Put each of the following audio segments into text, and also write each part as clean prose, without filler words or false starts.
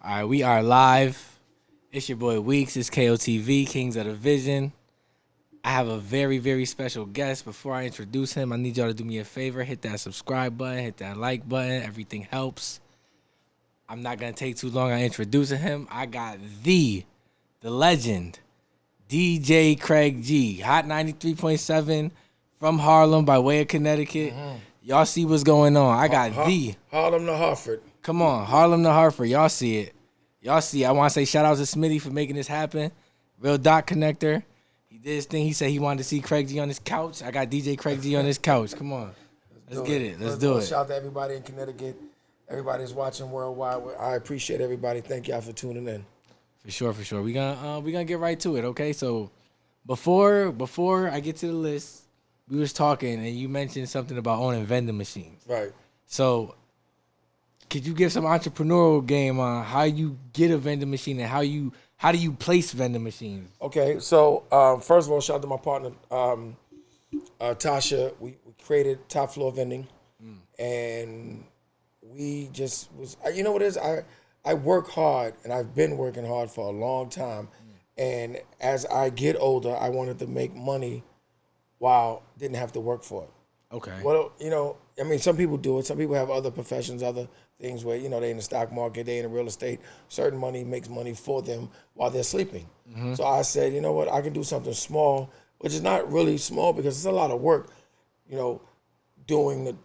All right, we are live. It's your boy Weeks. It's KOTV, Kings of the Vision. I have a very, very special guest. Before I introduce him, I need y'all to do me a favor. Hit that subscribe button. Hit that like button. Everything helps. I'm not going to take too long on introducing him. I got the legend, DJ Craig G. Hot 93.7 from Harlem by way of Connecticut. Y'all see what's going on. I got Harlem to Hartford. Come on, Harlem to Hartford. Y'all see it. I want to say shout out to Smitty for making this happen. Real dot connector. He did his thing. He said he wanted to see Craig G on his couch. I got DJ Craig G on his couch. Come on. Let's get it. Let's do it. Shout out to everybody in Connecticut. Everybody's watching worldwide. I appreciate everybody. Thank y'all for tuning in. For sure. We gonna get right to it, okay? So before I get to the list, we was talking and you mentioned something about owning vending machines. Right. So could you give some entrepreneurial game on how you get a vending machine and how do you place vending machines? Okay, so first of all, shout out to my partner, Tasha. We created Top Floor Vending, and we just was, you know what it is? I work hard, and I've been working hard for a long time, and as I get older, I wanted to make money while didn't have to work for it. Okay. Well, I mean, some people do it. Some people have other professions, other things where, they in the stock market, they in the real estate. Certain money makes money for them while they're sleeping. Mm-hmm. So I said, you know what, I can do something small, which is not really small because it's a lot of work, doing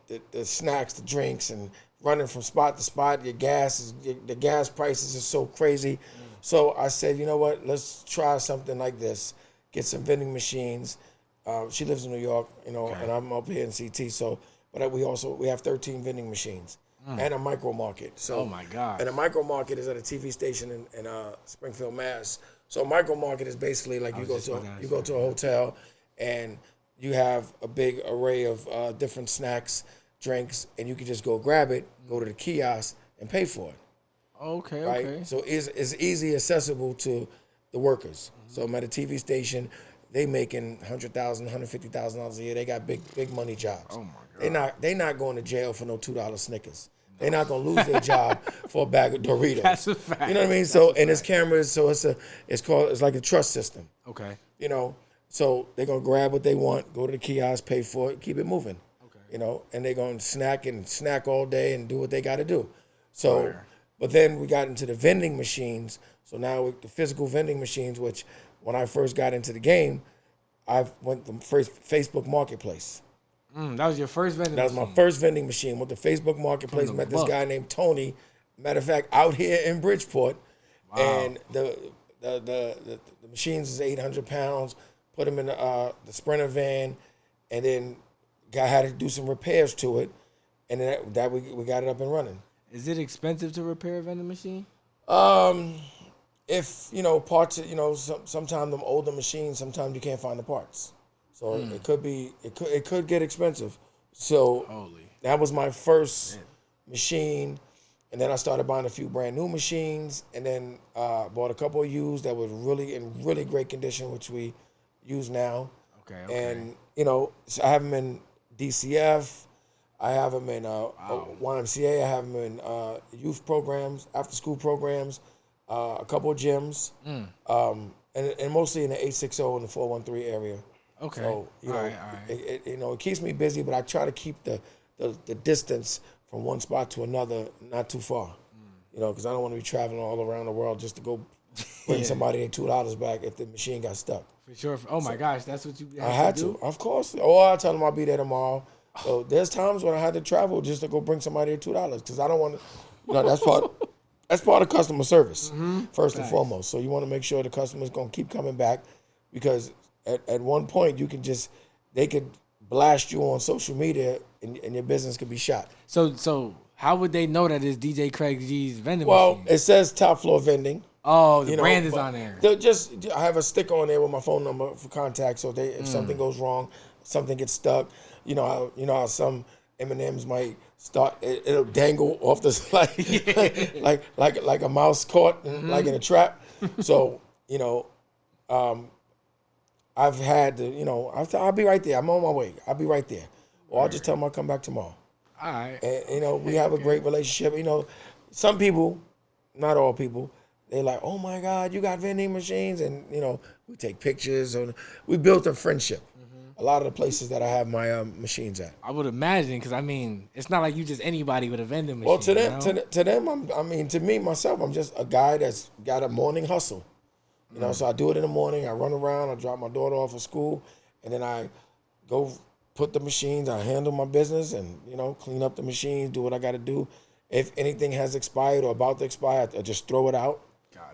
the snacks, the drinks, and running from spot to spot. The gas prices are so crazy. So I said, you know what, let's try something like this. Get some vending machines. She lives in New York, Okay. and I'm up here in CT. So, but we have 13 vending machines and a micro market. So, oh my God! And a micro market is at a TV station in Springfield, Mass. So, a micro market is basically like you go to a hotel, and you have a big array of different snacks, drinks, and you can just go grab it, go to the kiosk, and pay for it. Okay. Right. Okay. So it's easy accessible to the workers. Mm-hmm. So I'm at a TV station. They making $100,000, $150,000 a year. They got big money jobs. Oh my God! They not going to jail for no $2 Snickers. They're not gonna lose their job for a bag of Doritos. That's a fact. You know what I mean? So and it's cameras. So it's like a trust system. Okay. So they're gonna grab what they want, go to the kiosk, pay for it, keep it moving. Okay. And they're gonna snack all day and do what they got to do. So, Fire. But then we got into the vending machines. So now with the physical vending machines, which when I first got into the game, I went to first Facebook Marketplace. That was your first vending That was machine? my first vending machine. Went to Facebook Marketplace, met this guy named Tony. Matter of fact, out here in Bridgeport. Wow. And the machines is 800 pounds. Put them in the Sprinter van, and then guy had to do some repairs to it, and then that we got it up and running. Is it expensive to repair a vending machine? If parts, sometimes them older machines, sometimes you can't find the parts, so it could get expensive. So that was my first machine, and then I started buying a few brand new machines, and then bought a couple of used that was really in really great condition, which we use now. Okay. And so I have them in DCF. I have them in YMCA. I have them in youth programs, after school programs. A couple of gyms, and mostly in the 860 and the 413 area. Okay. So all right. it keeps me busy, but I try to keep the distance from one spot to another not too far. Because I don't want to be traveling all around the world just to go bring somebody their $2 back if the machine got stuck. For sure. Oh my gosh, that's what you I had to do? of course. Or I tell them I'll be there tomorrow. So there's times when I had to travel just to go bring somebody their $2 because I don't want to. That's part of customer service, first and foremost. So you want to make sure the customer's going to keep coming back because at one point they could blast you on social media and your business could be shot. So how would they know that it's DJ Craig G's vending machine? Well, it says Top Floor Vending. Oh, the brand is on there. I have a sticker on there with my phone number for contact. So if something goes wrong, something gets stuck, how some M&Ms might start, it'll dangle off the like a mouse caught like in a trap. So I've had to I'll be right there. I'm on my way. I'll be right there, or I'll just tell them I'll come back tomorrow. All right. And we have a great relationship. Some people not all people, they like, oh my God, you got vending machines, and we take pictures. We built a friendship. A lot of the places that I have my machines at. I would imagine, because I mean, it's not like you just anybody with a vending machine. Well, to them, to me myself, I'm just a guy that's got a morning hustle. So I do it in the morning. I run around. I drop my daughter off at school, and then I go put the machines. I handle my business and clean up the machines, do what I got to do. If anything has expired or about to expire, I just throw it out.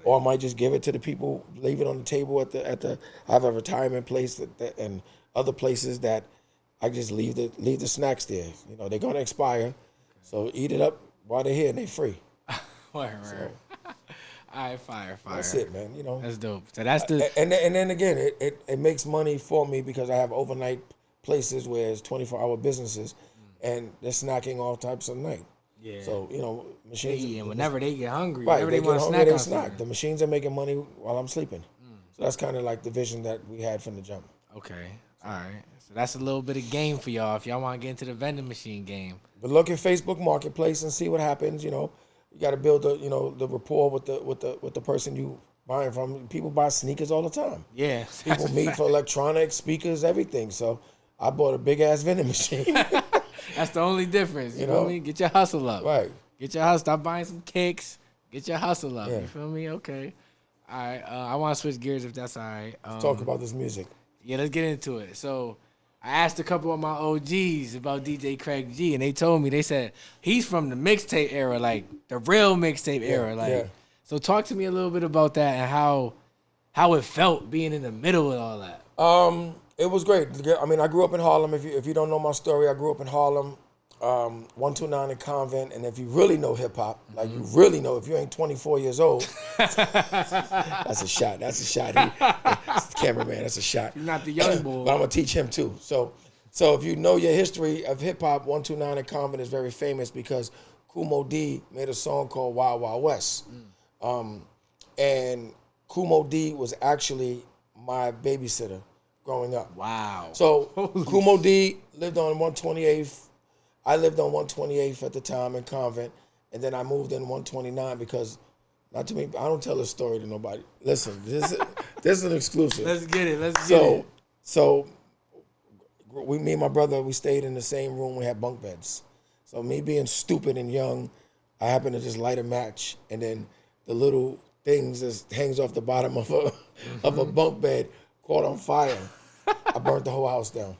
Or I might just give it to the people, leave it on the table at the. I have a retirement place and other places that I just leave the snacks there. They're gonna expire, so eat it up while they're here and they're free. Right. All right, fire. That's it, man. That's dope. So that's the and then again, it makes money for me because I have overnight places where it's 24-hour businesses, and they're snacking all types of night. Yeah. So machines. And whenever they get hungry, right? whenever They want get to hungry, snack, they snack. The machines are making money while I'm sleeping. So that's kind of like the vision that we had from the jump. Okay. All right. So that's a little bit of game for y'all if y'all want to get into the vending machine game. But look at Facebook Marketplace and see what happens. You got to build the rapport with the person you buying from. People buy sneakers all the time. Yeah. People meet for electronics, speakers, everything. So I bought a big ass vending machine. That's the only difference. You know what I mean? Get your hustle up. Right. Get your hustle. Stop buying some kicks. Get your hustle up. Yeah. You feel me? Okay. All right. I want to switch gears if that's all right. Talk about this music. Yeah, let's get into it. So I asked a couple of my OGs about DJ Craig G, and they said he's from the mixtape era, like the real mixtape era. Like, so talk to me a little bit about that and how it felt being in the middle of all that. It was great. I mean, I grew up in Harlem. If you don't know my story, I grew up in Harlem, 129 in Convent. And if you really know hip hop, like you really know, if you ain't 24 years old, that's a shot. That's a shot. Cameraman, that's a shot. You're not the young boy. But I'm gonna teach him too. So if you know your history of hip hop, 129 in Convent is very famous because Kumo D made a song called Wild Wild West. And Kumo D was actually my babysitter growing up. Wow. So Kumo D lived on 128th. I lived on 128th at the time in Convent, and then I moved in 129 because, not to me, I don't tell this story to nobody. Listen, this is an exclusive. Let's get it. So me and my brother, we stayed in the same room. We had bunk beds. So me being stupid and young, I happened to just light a match, and then the little things that hangs off the bottom of a bunk bed caught on fire. I burnt the whole house down.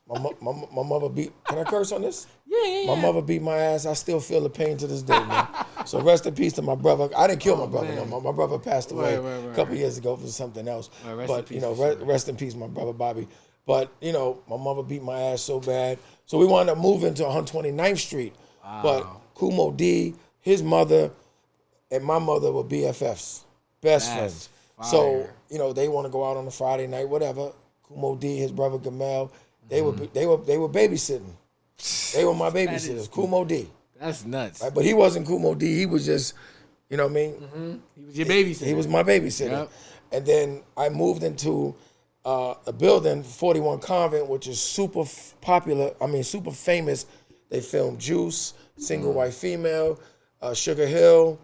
My mother beat. Can I curse on this? Yeah. My mother beat my ass. I still feel the pain to this day, man. So rest in peace to my brother. I didn't kill my brother. No, my brother passed away a couple years ago for something else. Rest in peace, my brother Bobby. But my mother beat my ass so bad. So we wound up moving to 129th Street. Wow. But Kumo D, his mother, and my mother were BFFs, best friends. Fire. So they want to go out on a Friday night, whatever. Kumo D, his brother Gamel, they were babysitting. They were my babysitters. Kumo D. That's nuts. Right? But he wasn't Kumo D. He was just, you know what I mean? Mm-hmm. He was your babysitter. He was my babysitter. Yep. And then I moved into a building, 41 Convent, which is super famous. They filmed Juice, Single White Female, Sugar Hill.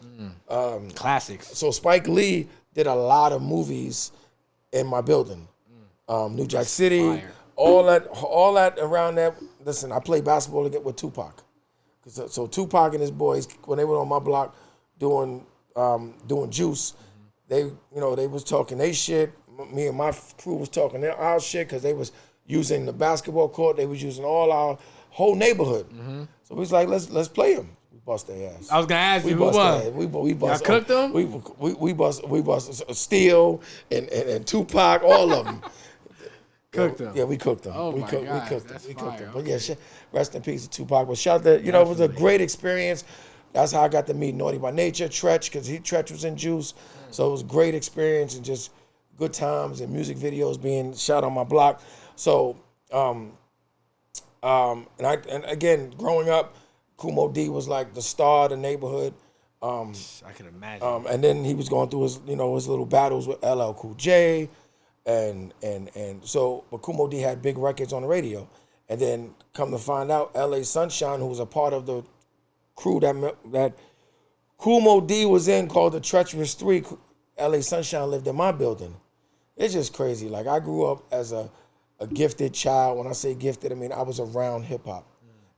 Classics. So Spike Lee did a lot of movies in my building. New Jack City, fire. all that around that. Listen, I played basketball with Tupac. So Tupac and his boys, when they were on my block doing Juice, they was talking they shit. Me and my crew was talking our shit because they was using the basketball court. They was using all our whole neighborhood. Mm-hmm. So we was like, let's play them. We bust their ass. I was gonna ask you who won. We bust. Y'all cooked them. We bust Steel and Tupac, all of them. Cooked them. Yeah, we cooked them. Oh we my cooked, God, we cooked that's them. We fire. cooked them. But yeah, rest in peace to Tupac. But shout that, it was a great experience. That's how I got to meet Naughty by Nature, Tretch, because Tretch was in Juice. So it was a great experience and just good times and music videos being shot on my block. So, and again, growing up, Kumo D was like the star of the neighborhood. I can imagine. And then he was going through his little battles with LL Cool J. And so, but Kumo D had big records on the radio. And then come to find out, LA Sunshine, who was a part of the crew that Kumo D was in called the Treacherous 3. LA Sunshine lived in my building. It's just crazy. Like, I grew up as a gifted child. When I say gifted, I mean I was around hip-hop.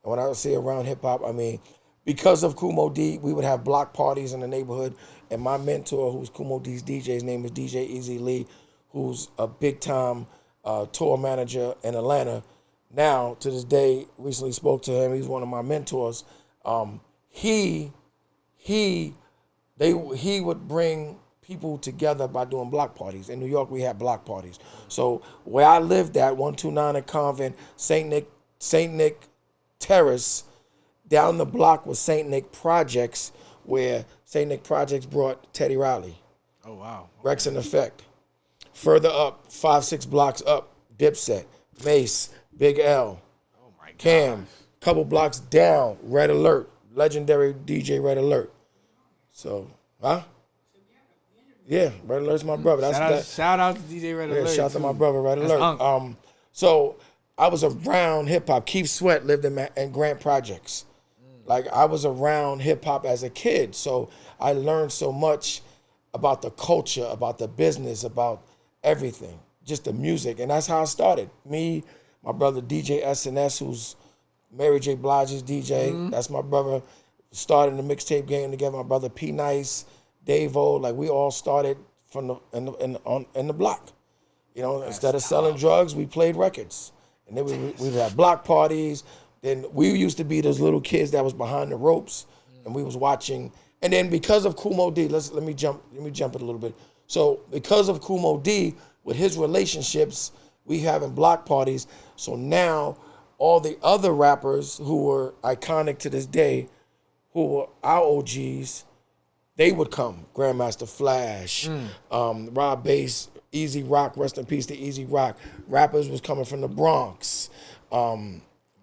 And when I say around hip-hop, I mean because of Kumo D, we would have block parties in the neighborhood. And my mentor, who's Kumo D's DJ, his name is DJ Easy Lee, who's a big-time tour manager in Atlanta. Now, to this day, recently spoke to him. He's one of my mentors. He would bring people together by doing block parties. In New York, we had block parties. So where I lived at, 129 at Convent, St. Nick Terrace, down the block was St. Nick Projects, where St. Nick Projects brought Teddy Riley. Oh, wow. Rex and Effect. Further up, 5-6 blocks up, Dipset, Mace, Big L, Oh, my God. Cam. Couple blocks down, Red Alert, legendary DJ Red Alert. So, huh? Yeah, Red Alert's my brother. Shout out to DJ Red Alert. Yeah, shout out to my brother Red That's Alert. So I was around hip hop. Keith Sweat lived in Grant Projects. Like, I was around hip hop as a kid, so I learned so much about the culture, about the business, about everything, just the music, and that's how I started. Me, my brother DJ SNS, who's Mary J. Blige's DJ. That's my brother. Started the mixtape game together. My brother P Nice, Dave-O, like, we all started from in the block. You know, instead of selling drugs, we played records, and then we'd have block parties. Then we used to be those little kids that was behind the ropes, and we was watching. And then because of Kumo D, let me jump it a little bit. So because of Kumo D, with his relationships, we having block parties. So now all the other rappers who were iconic to this day, who were our OGs, they would come. Grandmaster Flash, Rob Bass, Easy Rock, rest in peace to Easy Rock. Rappers was coming from the Bronx.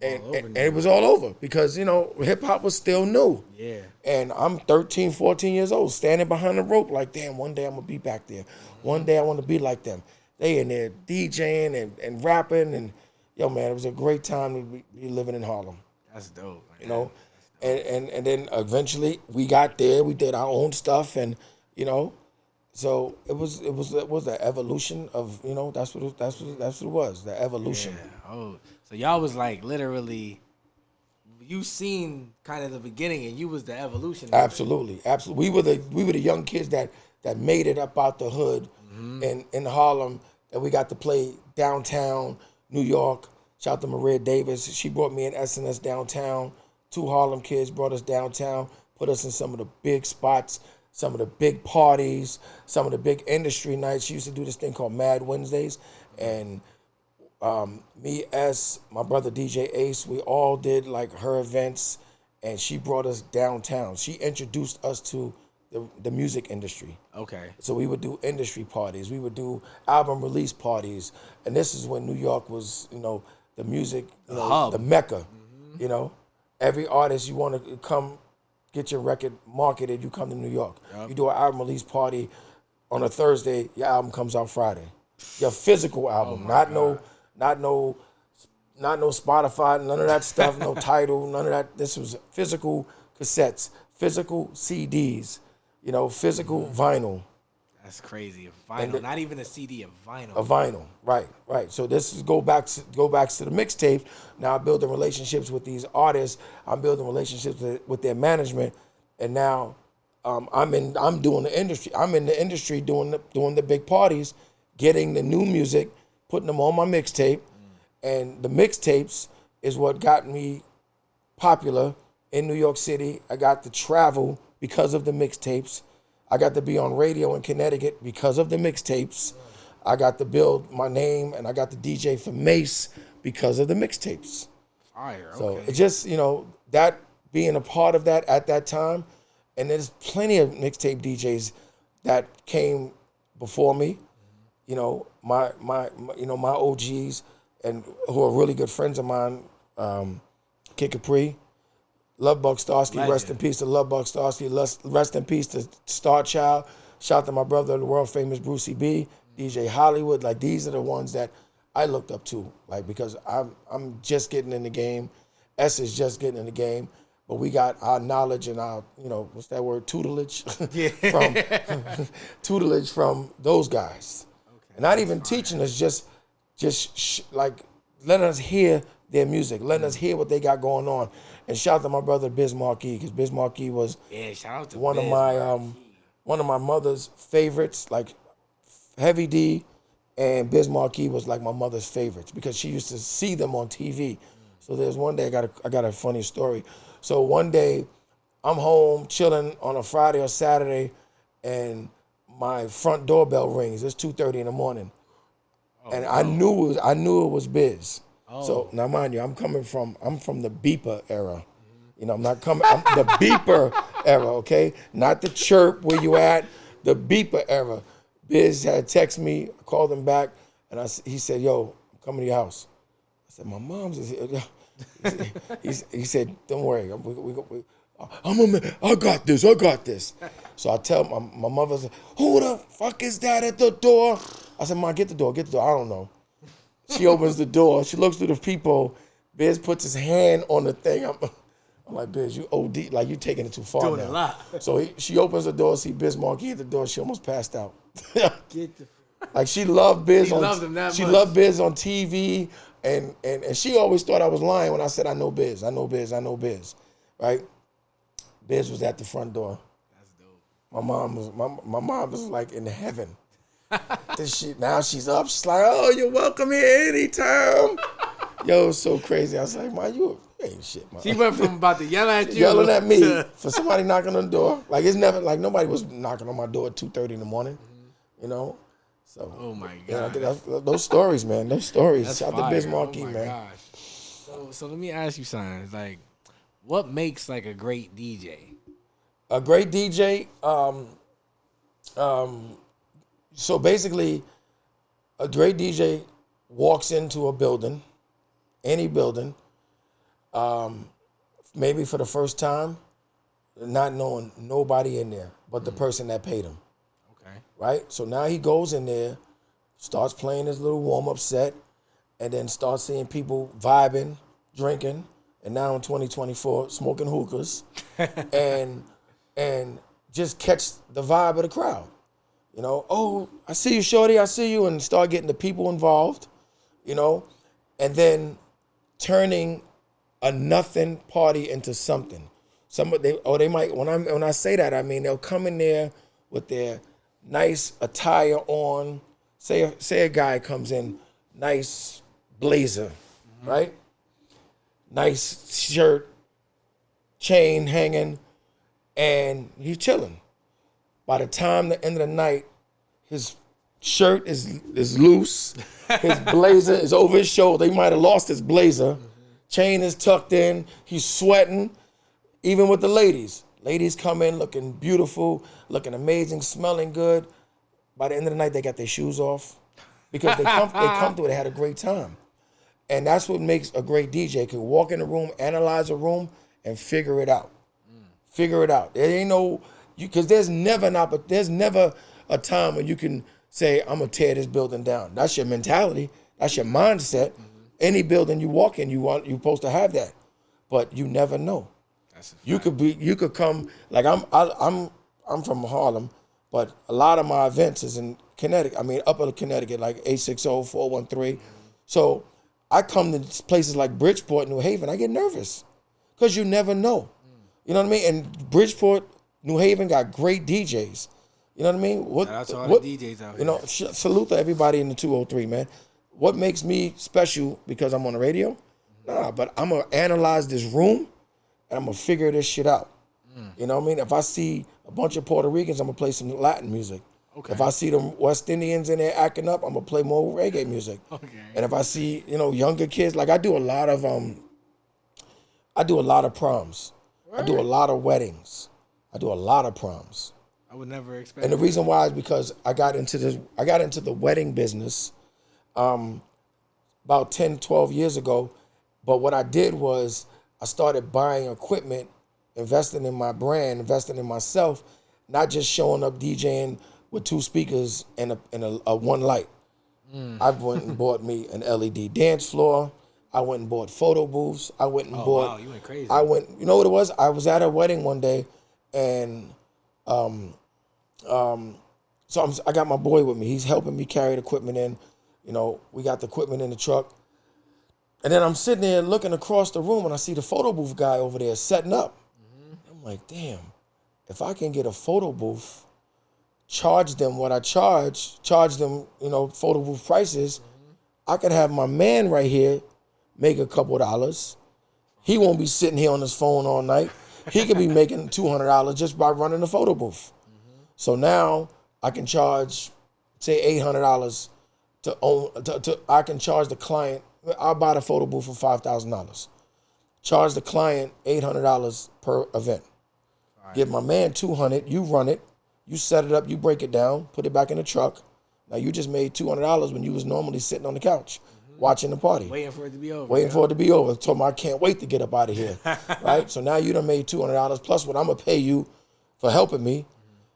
And it was all over because, you know, hip-hop was still new. Yeah. And I'm 13, 14 years old, standing behind the rope like, damn, one day I'm going to be back there. One day I want to be like them. They in there DJing and rapping. And, yo, man, it was a great time to be living in Harlem. That's dope, man. You know? And then eventually we got there. We did our own stuff. And, you know, so it was the evolution of, you know, that's what it was, the evolution. Yeah. Oh, so y'all was like literally, you seen kind of the beginning, and you was the evolution. Absolutely. We were the young kids that made it up out the hood in Harlem, and we got to play downtown New York. Shout out to Maria Davis. She brought me in SNS downtown. 2 Harlem kids brought us downtown, put us in some of the big spots, some of the big parties, some of the big industry nights. She used to do this thing called Mad Wednesdays, and me, my brother DJ Ace, we all did like her events, and she brought us downtown. She introduced us to the music industry. Okay. So we would do industry parties. We would do album release parties. And this is when New York was, you know, the music, you know, the Mecca. You know, every artist you want to come get your record marketed, you come to New York. Yep. You do an album release party on a Thursday, your album comes out Friday. Your physical album, not no Spotify, none of that stuff, no Tidal, none of that. This was physical cassettes, physical CDs, you know, physical vinyl. That's crazy. A vinyl, not even a CD, a vinyl. A vinyl, right. So this is go back to the mixtapes. Now I'm building relationships with these artists. I'm building relationships with their management, and now I'm doing the industry. I'm in the industry doing the big parties, getting the new music, putting them on my mixtape, and the mixtapes is what got me popular in New York City. I got to travel because of the mixtapes. I got to be on radio in Connecticut because of the mixtapes. I got to build my name, and I got to DJ for Mace because of the mixtapes. Fire, okay. So it just, you know, that being a part of that at that time, and there's plenty of mixtape DJs that came before me. You know, my OGs, and who are really good friends of mine, Kid Capri, Love Bug Starsky, Legend. Rest in peace to Love Bug Starsky, rest in peace to Star Child, shout out to my brother, the world famous Brucey B, DJ Hollywood. Like, these are the ones that I looked up to, like, because I'm just getting in the game. S is just getting in the game. but we got our knowledge and our, what's that word, tutelage, Yeah. from tutelage from those guys. Okay, Not even teaching us, just like letting us hear their music, letting us hear what they got going on. And shout out to my brother Biz Marquis, because Biz Marquis was shout out to one Biz of my Marquis. one of my mother's favorites. Like Heavy D and Biz Marquis was like my mother's favorites because she used to see them on TV. So there's one day I got a funny story. So one day I'm home chilling on a Friday or Saturday, and my front doorbell rings. It's 2:30 in the morning, and I knew it was Biz. So now, mind you, I'm from the beeper era. I'm not coming. I'm the beeper era, okay? Not the chirp where you at. The beeper era. Biz had texted me. I called him back, and he said, "Yo, I'm coming to your house." I said, "My mom's is here." He said, "Don't worry. I got this. So I tell my mother, "Who the fuck is that at the door?" I said, "Mom, get the door. I don't know." She opens the door. She looks through the peephole. Biz puts his hand on the thing. I'm like, "Biz, you OD, like you taking it too far Doing now." a lot. So she opens the door, see Biz Marquis at the door. She almost passed out. Get the Like she loved Biz. She loved him that she much. loved Biz on TV, and she always thought I was lying when I said I know Biz, right? Biz was at the front door. That's dope. My mom was like in heaven. Now she's up. She's like, "Oh, you're welcome here anytime." Yo, it's so crazy. I was like, "Ma, you ain't shit, man." She went from about to yell at you Yelling at me to, for somebody knocking on the door. Like it's never like nobody was knocking on my door at 2:30 in the morning. So oh my yeah, God. those stories, man. Those stories. That's Shout out to fire. Biz Marquis, oh my man. Gosh. So let me ask you something. Like, what makes like a great DJ? A great DJ. So basically, a great DJ walks into a building, any building, maybe for the first time, not knowing nobody in there but the person that paid him. Okay. Right? So now he goes in there, starts playing his little warm-up set, and then starts seeing people vibing, drinking, and now in 2024, smoking hookahs, and just catch the vibe of the crowd. Oh, I see you, shorty, I see you, and start getting the people involved, and then turning a nothing party into something. They might, when I say that, I mean they'll come in there with their nice attire on. Say a guy comes in, nice blazer, right? Nice shirt, chain hanging, and he's chilling. By the time the end of the night, his shirt is loose, his blazer is over his shoulder. He might have lost his blazer. Chain is tucked in. He's sweating. Even with the ladies. Ladies come in looking beautiful, looking amazing, smelling good. By the end of the night, they got their shoes off because they comfortable. They had a great time. And that's what makes a great DJ. Can walk in the room, analyze a room, and figure it out. Figure it out. There ain't no, because there's never a time when you can say, "I'm gonna tear this building down." That's your mentality. That's your mindset. Any building you walk in, you're supposed to have that, but you never know. You could come, like I'm from Harlem, but a lot of my events is in Connecticut. I mean, upper Connecticut, like 860, 413. So I come to places like Bridgeport, New Haven. I get nervous because you never know. You know what I mean? And Bridgeport, New Haven got great DJs. You know what I mean? That's all the DJs out here. Salute to everybody in the 203, man. What makes me special because I'm on the radio? Nah, but I'm going to analyze this room and I'm going to figure this shit out. You know what I mean? If I see a bunch of Puerto Ricans, I'm going to play some Latin music. Okay. If I see them West Indians in there acting up, I'm going to play more reggae music. Okay. And if I see, younger kids, like I do a lot of proms. I do a lot of weddings. I do a lot of proms. I would never expect. And the reason why is because I got into the wedding business about 10, 12 years ago. But what I did was I started buying equipment, investing in my brand, investing in myself, not just showing up DJing with 2 speakers and a one light. I went and bought me an LED dance floor. I went and bought photo booths. I went and bought. Wow, you went crazy. You know what it was? I was at a wedding one day, and so I got my boy with me. He's helping me carry the equipment in. You know, we got the equipment in the truck. And then I'm sitting there looking across the room, and I see the photo booth guy over there setting up. I'm like, damn, if I can get a photo booth, charge them what I charge them, you know, photo booth prices, I could have my man right here make a couple dollars. He won't be sitting here on his phone all night. He could be making $200 just by running the photo booth. So now I can charge, say, $800 to own. I can charge the client. I'll buy the photo booth for $5,000. Charge the client $800 per event. Right. Give my man $200. You run it. You set it up. You break it down. Put it back in the truck. Now you just made $200 when you was normally sitting on the couch watching the party. Waiting for it to be over. Waiting for it to be over. Told me I can't wait to get up out of here. Right? So now you done made $200 plus what I'm going to pay you for helping me.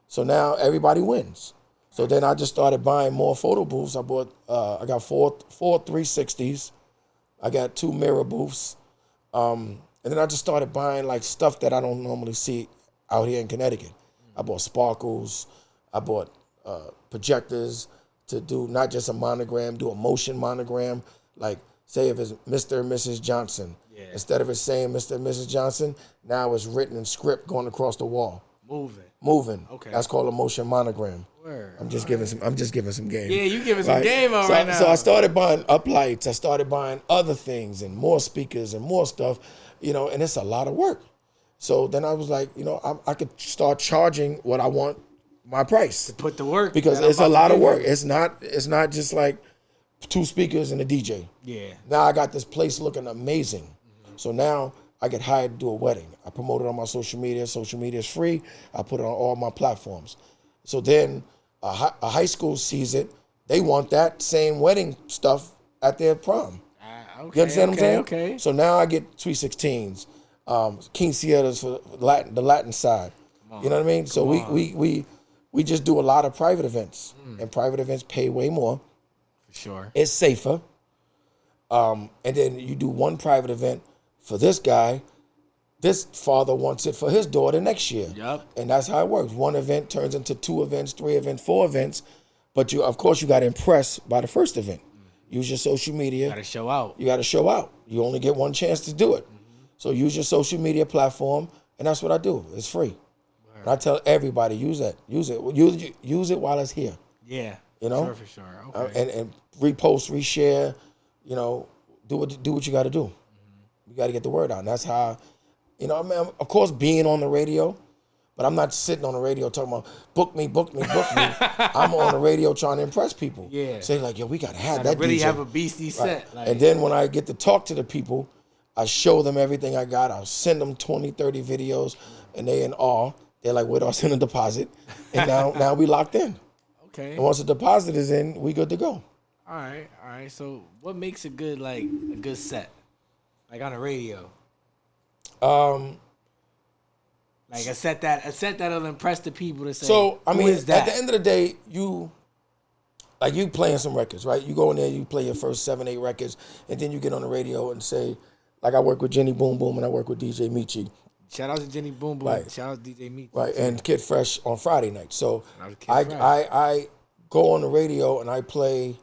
So now everybody wins. So then I just started buying more photo booths. I got four 360s. I got 2 mirror booths. And then I just started buying like stuff that I don't normally see out here in Connecticut. I bought sparkles. I bought projectors to do not just a monogram, do a motion monogram. Like say if it's Mr. and Mrs. Johnson. Yeah. Instead of it saying Mr. and Mrs. Johnson, now it's written in script going across the wall. Moving. Okay. That's called a motion monogram. Word. I'm just giving some game. Yeah, you giving some game out right now. So I started buying uplights. I started buying other things and more speakers and more stuff, you know, and it's a lot of work. So then I was like, you know, I could start charging what I want my price. To put the work. Because it's a lot of work. It's not just like 2 speakers and a DJ. Yeah. Now I got this place looking amazing. So now I get hired to do a wedding. I promote it on my social media. Social media is free. I put it on all my platforms. So then a high school sees it. They want that same wedding stuff at their prom. Okay, you understand what I'm saying? Okay. So now I get 316s, quinceañeras for the Latin side. You know what I mean? So we just do a lot of private events, and private events pay way more. For sure. It's safer. And then you do one private event for this guy. This father wants it for his daughter next year. Yep. And that's how it works. One event turns into 2 events, 3 events, 4 events. But of course, you got to impress by the first event. Use your social media. You got to show out. You only get one chance to do it. So use your social media platform, and that's what I do. It's free. And I tell everybody, use it. Use it while it's here. Yeah. You know? For sure. Okay. And repost, reshare, you know, do what you got to do. You got to get the word out. And that's how, you know, I mean, of course, being on the radio, but I'm not sitting on the radio talking about book me. I'm on the radio trying to impress people. Yeah. Say like, yo, we got to have that really DJ. Have a beastie set. Right. And then when I get to talk to the people, I show them everything I got. I'll send them 20, 30 videos, and they in awe. They're like, where do I send a deposit? And now we locked in. Okay. And once the deposit is in, we good to go. All right. So what makes a good set? Like on the radio? Like a set that'll impress the people to say. So I mean, who is that? At the end of the day, you playing some records, right? You go in there, you play your first 7, 8 records, and then you get on the radio and say, like I work with Jenny Boom Boom and I work with DJ Michi. Shout out to Jenny Boom Boom. Right. Shout out to DJ Michi. Right, and Kid Fresh on Friday night. So I go on the radio and I play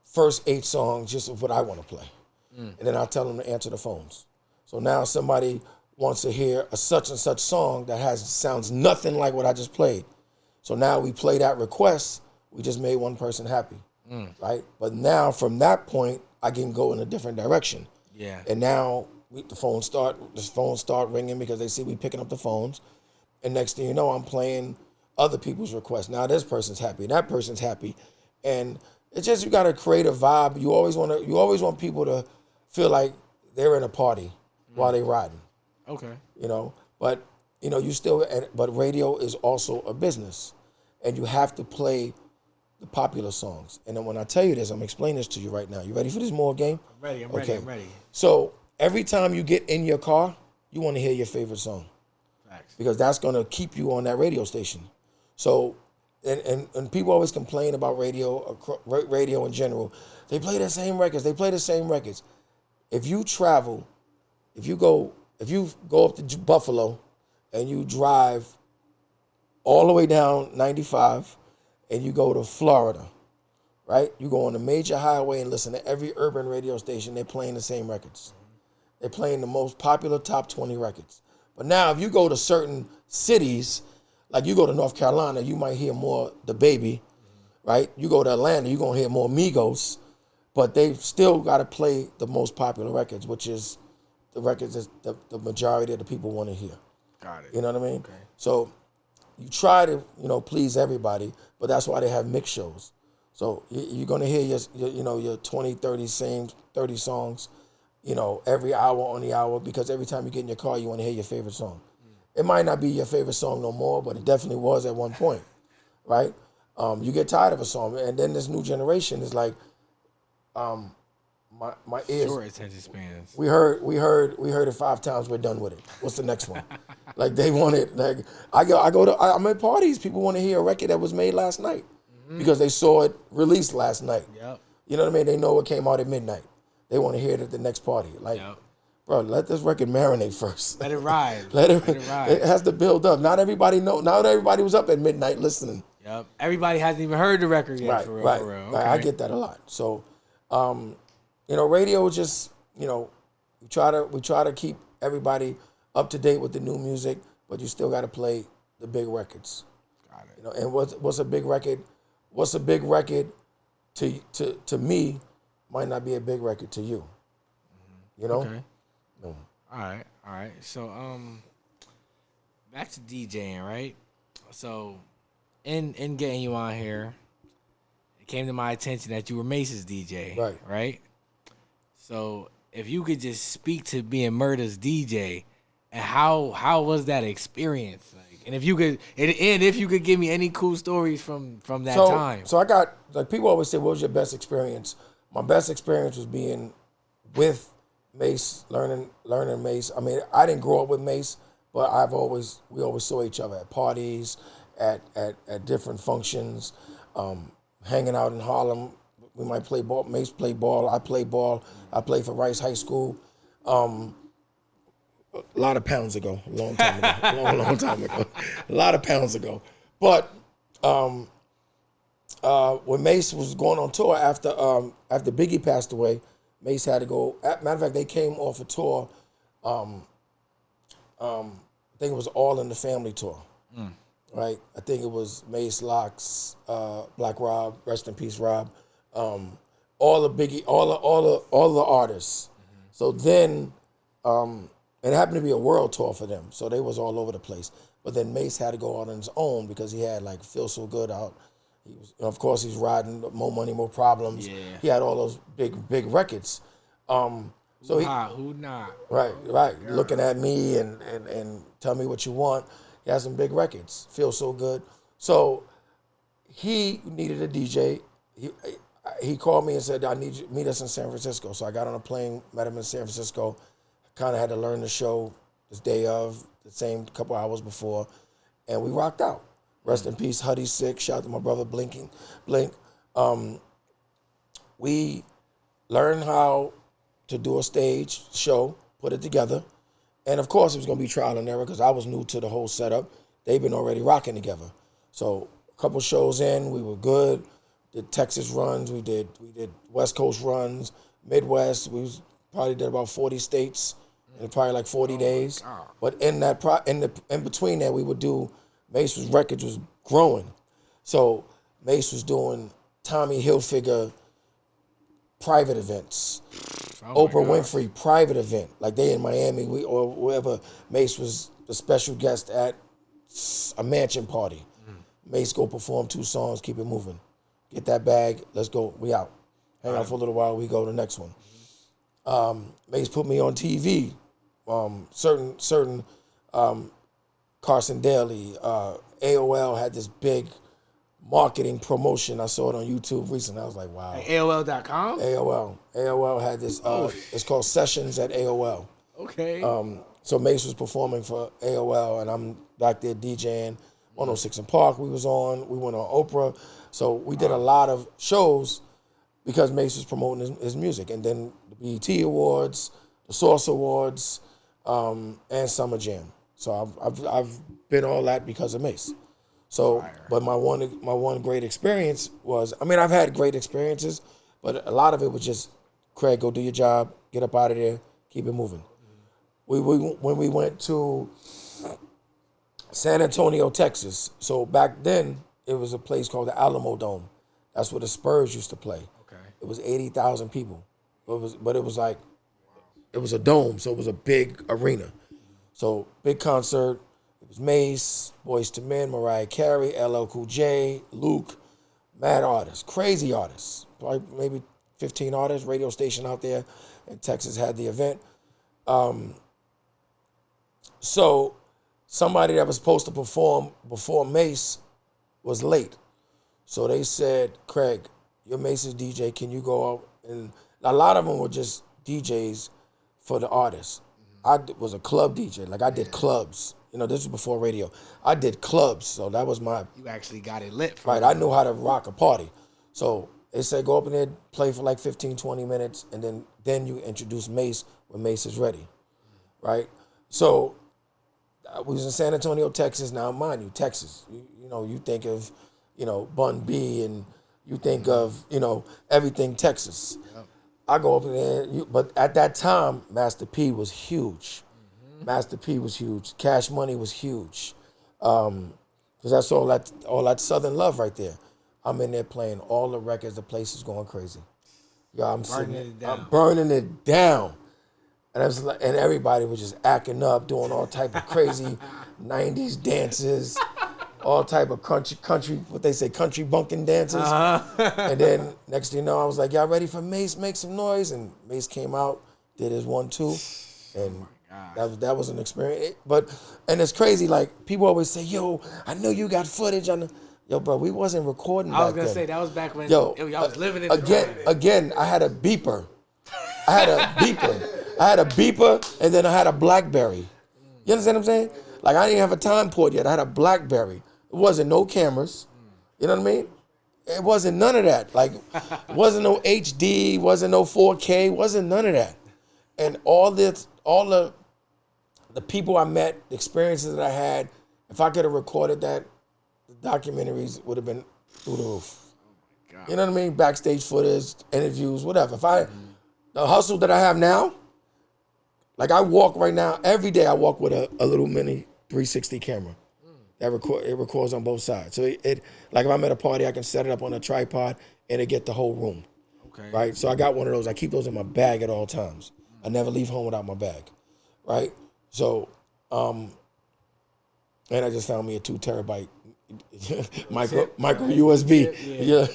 first 8 songs just of what I want to play. And then I tell them to answer the phones. So now somebody wants to hear a such and such song that sounds nothing like what I just played. So now we play that request. We just made one person happy, right? But now from that point, I can go in a different direction. Yeah. And now the phones start ringing because they see we picking up the phones. And next thing you know, I'm playing other people's requests. Now this person's happy, that person's happy, and it's just you got to create a vibe. You always want people to feel like they're in a party while they riding. Okay. You know, but you know but radio is also a business, and you have to play the popular songs. And then when I tell you this, I'm explaining this to you right now. You ready for this more game? I'm ready. So every time you get in your car, you want to hear your favorite song. Facts. Because that's going to keep you on that radio station. So and people always complain about radio in general. They play the same records. If you travel, if you go up to Buffalo and you drive all the way down 95 and you go to Florida, right? You go on a major highway and listen to every urban radio station, they're playing the same records. They're playing the most popular top 20 records. But now if you go to certain cities, like you go to North Carolina, you might hear more The Baby, right? You go to Atlanta, you're going to hear more Migos, but they've still got to play the most popular records, which is the records that the majority of the people want to hear. Got it. You know what I mean? Okay. So you try to, please everybody, but that's why they have mix shows. So you're going to hear your 20, 30 songs, every hour on the hour, because every time you get in your car, you want to hear your favorite song. It might not be your favorite song no more, but it definitely was at one point, right? You get tired of a song, and then this new generation is like, my ears. Short attention spans. We heard it 5 times. We're done with it. What's the next one? Like they want it. Like I'm at parties. People want to hear a record that was made last night because they saw it released last night. Yep. You know what I mean? They know it came out at midnight. They want to hear it at the next party. Like. Yep. Bro, let this record marinate first. Let it ride. Let it ride. It has to build up. Not everybody was up at midnight listening. Yep. Everybody hasn't even heard the record yet. Right, for real. Right. Okay. I get that a lot. So, radio just, we try to keep everybody up to date with the new music, but you still got to play the big records. Got it. And what's a big record? What's a big record to me might not be a big record to you. Okay. No. All right. So, back to DJing, right? So, in getting you on here, it came to my attention that you were Mace's DJ, right? So, if you could just speak to being Murda's DJ, and how was that experience? Like, and if you could give me any cool stories from that time. So I got, like, people always say, what was your best experience? My best experience was being with Mace, learning Mace. I mean, I didn't grow up with Mace, but we always saw each other at parties, at different functions, hanging out in Harlem. We might play ball. Mace played ball. I played ball. I played for Rice High School. A lot of pounds ago, a long time ago, long time ago, a lot of pounds ago. But when Mace was going on tour after Biggie passed away, Mace had to go. Matter of fact, they came off a tour. I think it was All in the Family tour, right? I think it was Mace, Locks, Black Rob, rest in peace, Rob. All the Biggie, all the artists. So then, it happened to be a world tour for them, so they was all over the place. But then Mace had to go out on his own because he had like Feel So Good out. He was, of course, he's riding More Money, More Problems. Yeah. He had all those big records. Who not? Right. Yeah. Looking at me and tell me what you want. He has some big records. Feel So Good. So he needed a DJ. He called me and said, I need you to meet us in San Francisco. So I got on a plane, met him in San Francisco. Kind of had to learn the show this day of, the same couple hours before, and we rocked out. Rest in peace, Huddy Sick. Shout out to my brother Blink. We learned how to do a stage show, put it together, and of course it was gonna be trial and error because I was new to the whole setup. They've been already rocking together. So a couple shows in, we were good. Did Texas runs, we did West Coast runs, Midwest. We probably did about 40 states in probably like 40 days. But in between that, we would do. Mace's records was growing, so Mace was doing Tommy Hilfiger private events, Oprah Winfrey private event, like they in Miami, or wherever. Mace was the special guest at a mansion party. Mace go perform 2 songs, keep it moving, get that bag, let's go, we out. Hang out for a little while, we go to the next one. Mace put me on TV. Certain Carson Daly, AOL had this big marketing promotion. I saw it on YouTube recently. I was like, wow. Like AOL.com? AOL had this, it's called Sessions at AOL. Okay. So Mace was performing for AOL, and I'm back there DJing. 106 in Park we was on. We went on Oprah. So we did a lot of shows because Mace was promoting his music. And then the BET Awards, the Source Awards, and Summer Jam. So I've been all that because of Mace. So, but my one great experience was, I mean, I've had great experiences, but a lot of it was just, Craig, go do your job, get up out of there, keep it moving. When we went to San Antonio, Texas, so back then it was a place called the Alamo Dome. That's where the Spurs used to play. Okay. It was 80,000 people. But it was like, it was a dome, so it was a big arena. So big concert. It was Mace, Boyz II Men, Mariah Carey, LL Cool J, Luke, mad artists, crazy artists. Probably maybe 15 artists, radio station out there in Texas had the event. So somebody that was supposed to perform before Mace was late. So they said, Craig, you're Mace's DJ, can you go out? And a lot of them were just DJs for the artists. I was a club DJ, like I did clubs. You know, this was before radio. I did clubs, so that was my... You actually got it lit. Right, I knew how to rock a party. So they said, go up in there, play for like 15, 20 minutes, and then you introduce Mace when Mace is ready, right? So we was in San Antonio, Texas. Now, mind you, Texas, you know, you think of, you know, Bun B, and you think of, you know, everything Texas. Yep. I go up in there, but at that time, Master P was huge. Master P was huge. Cash Money was huge. Because that's all that Southern love right there. I'm in there playing all the records. The place is going crazy. Yeah, I'm burning it down. And I was like, and everybody was just acting up, doing all type of crazy 90s dances, all type of country, what they say, country bunking dances. And then next thing you know, I was like, y'all ready for Mace? Make some noise. And Mace came out, did his 1-2, and that was an experience. And it's crazy, like people always say, yo, I know you got footage on the... Yo, bro, we wasn't recording back then. I was going to say, that was back when y'all was living in the... Again, I had a beeper. I had a beeper, and then I had a BlackBerry. You understand what I'm saying? Like, I didn't have a time port yet. I had a BlackBerry. It wasn't no cameras. You know what I mean? It wasn't none of that. Like, it wasn't no HD, wasn't no 4K, wasn't none of that. And all the people I met, the experiences that I had, if I could have recorded that, the documentaries would have been through the roof. Oh my God. You know what I mean? Backstage footage, interviews, whatever. The hustle that I have now, like I walk right now, every day I walk with a little mini 360 camera that records on both sides. So it like if I'm at a party, I can set it up on a tripod and it get the whole room. Okay. Right? So I got one of those. I keep those in my bag at all times. I never leave home without my bag. Right? So, and I just found me a 2 terabyte micro USB. Yeah.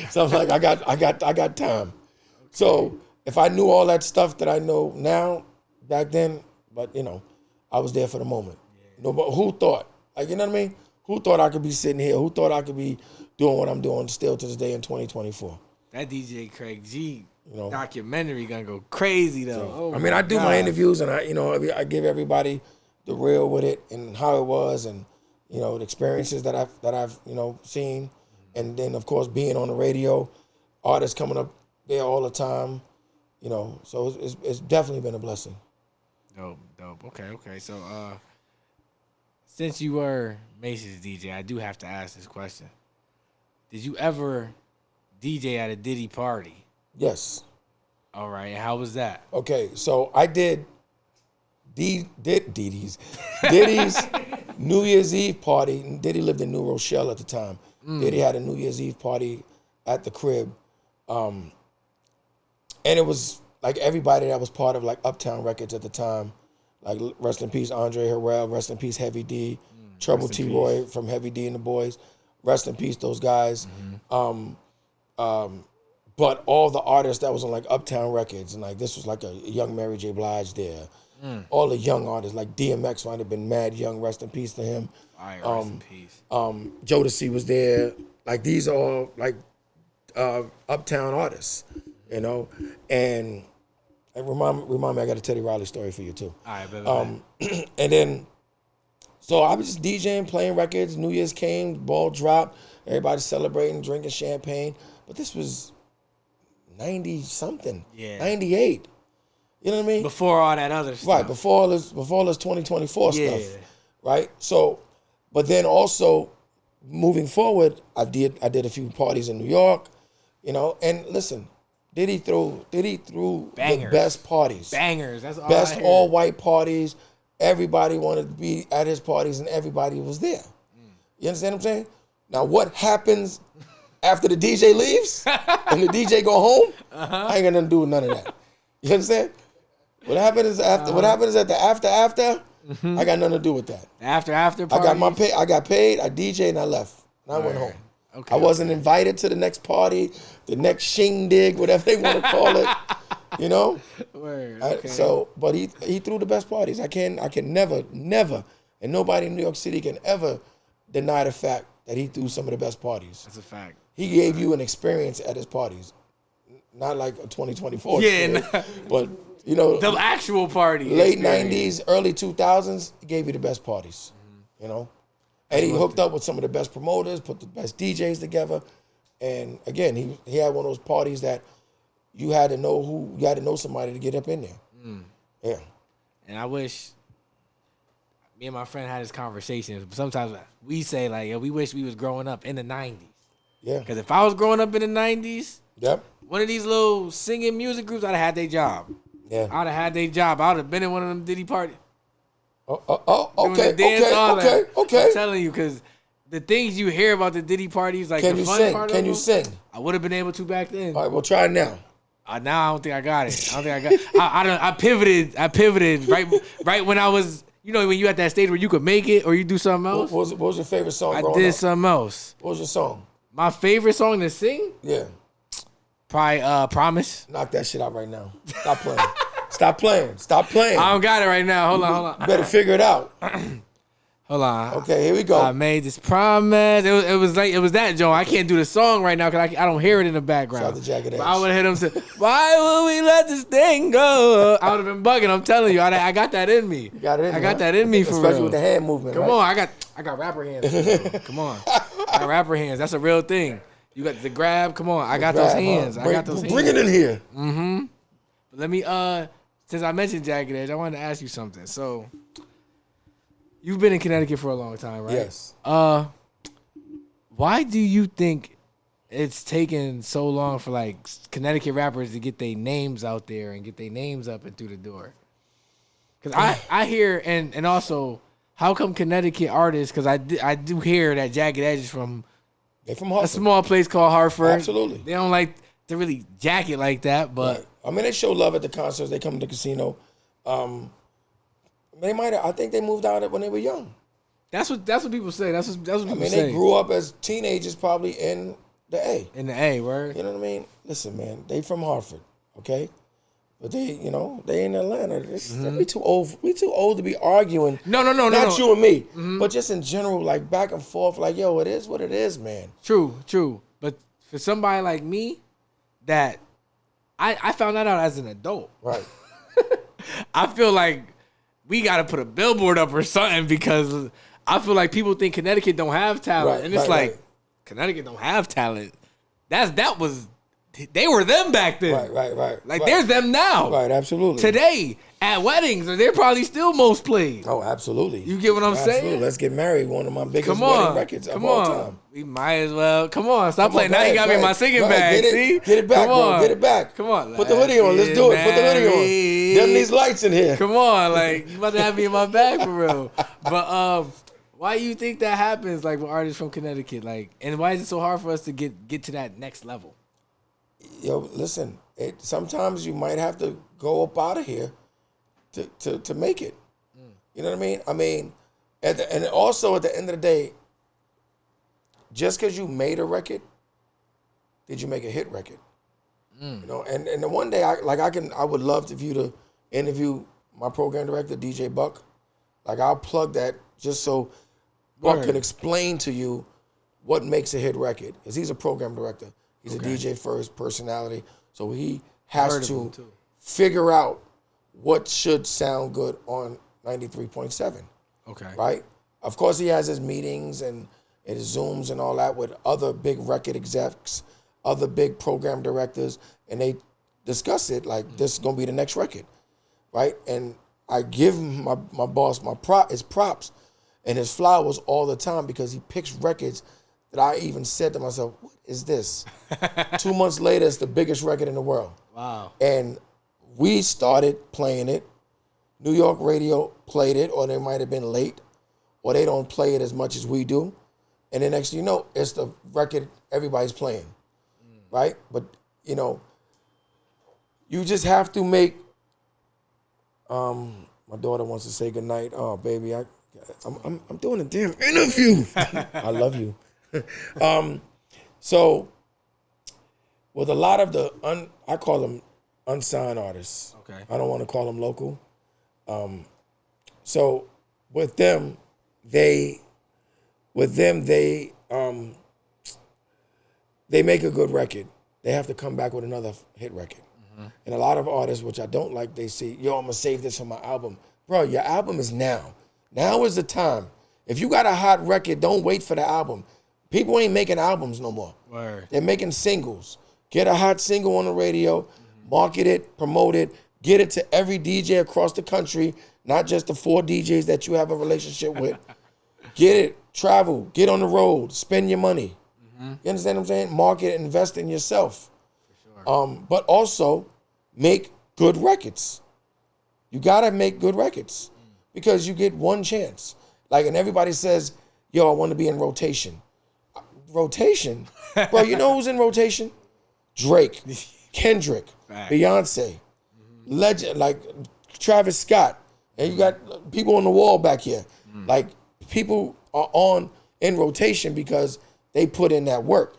So I'm like, I got time. Okay. So if I knew all that stuff that I know now, back then, but you know, I was there for the moment. Yeah. You know, but who thought? Like, you know what I mean? Who thought I could be sitting here? Who thought I could be doing what I'm doing still to this day in 2024? That DJ Craig G documentary gonna go crazy though. So, I mean, I do my interviews and I give everybody the real with it and how it was and you know the experiences that I've seen, and then of course being on the radio, artists coming up there all the time, you know. So it's definitely been a blessing. Dope. Okay. So since you were Mace's DJ, I do have to ask this question: did you ever DJ at a Diddy party? Yes. All right. How was that? Okay, so I did Diddy's New Year's Eve party. Diddy lived in New Rochelle at the time. Diddy had a New Year's Eve party at the crib. And it was like everybody that was part of like Uptown Records at the time. Like rest in peace, Andre Harrell, rest in peace, Heavy D, Trouble T. Roy from Heavy D and the Boys. Rest in peace, those guys. But all the artists that was on like Uptown Records, and like this was like a young Mary J. Blige there. All the young artists, like DMX might have been mad young, rest in peace to him. Rest in peace. Jodeci was there. Like these are all like Uptown artists, you know. And remind me, I got a Teddy Riley story for you too. All right, baby. And then, So I was just DJing, playing records. New Year's came, ball dropped. Everybody celebrating, drinking champagne. But this was 90-something. Yeah. 98. You know what I mean? Before all that other stuff. Right, before all this 2024 stuff. Right? So, but then also, moving forward, I did a few parties in New York, you know, and listen, Diddy threw Bangers. the best parties. Bangers. That's all Best I hear. all-white parties. Everybody wanted to be at his parties, and everybody was there. You understand what I'm saying? Now, what happens after the DJ leaves and the DJ go home? I ain't got nothing to do with none of that. You understand? What happens after? What happens at the after? I got nothing to do with that. After parties? I got paid. I DJ'd and I left. And I went home. Okay. I wasn't invited to the next party, the next shindig, whatever they want to call it. You know. Word. Okay. But he threw the best parties. I can never, and nobody in New York City can ever deny the fact that he threw some of the best parties. That's a fact. He gave you an experience at his parties, not like a 2024. Yeah, but you know, the actual party. Late experience. 90s, early 2000s, he gave you the best parties. You know, and he hooked up with some of the best promoters, put the best DJs together, and again, he had one of those parties that you had to know somebody to get up in there. Yeah. And I wish me and my friend had this conversation. Sometimes we say like, we wish we was growing up in the 90s. Yeah. Because if I was growing up in the 90s, Yep. one of these little singing music groups, I'd have had their job. Yeah. I'd have had their job. I would have been in one of them Diddy parties. Okay. Okay. Okay. I'm telling you, because the things you hear about the Diddy parties, like Can the you fun sing? part Can of you them, sing? I would have been able to back then. All right, we'll try it now. Now I don't think I got it. I pivoted right when I was, when you at that stage where you could make it or you do something else. What was your favorite song I growing did up? something else. What was your song? My favorite song to sing? Yeah. Probably Promise. Knock that shit out right now. Stop playing. Stop playing. I don't got it right now. Hold on. You better figure it out. Hold on. Okay, here we go. I made this promise. It was that, Joe. I can't do the song right now because I don't hear it in the background. Shout out to Jagged Edge. But I would have hit him to, why would we let this thing go? I would have been bugging. I'm telling you, I got that in me. You got it in you, I got that in me for Especially real. with the hand movement. Come right? on, I got rapper hands. Bro. Come on, I got rapper hands. That's a real thing. You got the grab. Come on, I got those hands. I got those hands. Bring it in here. But let me since I mentioned Jagged Edge, I wanted to ask you something. So, you've been in Connecticut for a long time, right? Yes. Why do you think it's taken so long for like Connecticut rappers to get their names out there and get their names up and through the door? Because I hear and also how come Connecticut artists? Because I do hear that Jagged Edge is from They from Hartford. a small place called Hartford. Absolutely. They don't like to really jack it like that, but. Right. I mean, they show love at the concerts. They come to the casino. They might. I think they moved out when they were young. That's what people say. That's what people I mean, say. they grew up as teenagers, probably in the A. In the A, word. You know what I mean? Listen, man, they from Hartford, okay? But they in Atlanta. We too old. We too old to be arguing. No. Not you and me, but just in general, like back and forth. Like, yo, it is what it is, man. True. But for somebody like me, that I found that out as an adult. Right. I feel like we got to put a billboard up or something because I feel like people think Connecticut don't have talent, Right, and it's right. Connecticut don't have talent. They were them back then. Right. Like right. there's them now. Right, absolutely. Today at weddings, they're probably still most played. Oh, absolutely. You get what I'm saying? Let's Get Married, one of my biggest Come wedding on, records come of all on. time. We might as well. Come on, stop Come playing. on, Now go you got me in ahead, my singing go ahead. bag. Get it, See, get it back, come bro. on. Get it back. Come on, Put the hoodie on. Let's do it. Put the hoodie on. Them these lights in here. Come on, like you about to have me in my bag for real. But why do you think that happens? Like with artists from Connecticut, like, and why is it so hard for us to get to that next level? Yo, listen. Sometimes you might have to go up out of here to make it. You know what I mean? I mean, and also at the end of the day, just because you made a record, did you make a hit record? You know, and the one day I would love for you to interview my program director, DJ Buck. Like I'll plug that just so Buck can explain to you what makes a hit record. Because he's a program director. He's a DJ first personality. So he has to figure out what should sound good on 93.7. Okay. Right? Of course, he has his meetings and his Zooms and all that with other big record execs, other big program directors, and they discuss it like this is gonna be the next record, right? And I give my boss his props and his flowers all the time because he picks records that I even said to myself, what is this? 2 months later, it's the biggest record in the world. Wow. And we started playing it. New York radio played it, or they might have been late, or they don't play it as much as we do. And then next thing you know, it's the record everybody's playing, right? But, you know, you just have to make, my daughter wants to say goodnight. Oh, baby, I'm doing a damn interview. I love you. So with a lot of the, I call them unsigned artists. Okay. I don't want to call them local. So with them, they make a good record. They have to come back with another hit record. And a lot of artists, which I don't like, they say, yo, I'm gonna save this for my album. Bro, your album is now. Now is the time. If you got a hot record, don't wait for the album. People ain't making albums no more. Word. They're making singles. Get a hot single on the radio, market it, promote it, get it to every DJ across the country, not just the 4 DJs that you have a relationship with. Get it, travel, get on the road, spend your money. You understand what I'm saying? Market, invest in yourself. But also make good records. You gotta make good records because you get one chance. Like, and everybody says, yo, I want to be in rotation. Rotation? Bro, you know who's in rotation? Drake, Kendrick, Beyonce, legend, like Travis Scott. And you got people on the wall back here. Like, people are in rotation because they put in that work.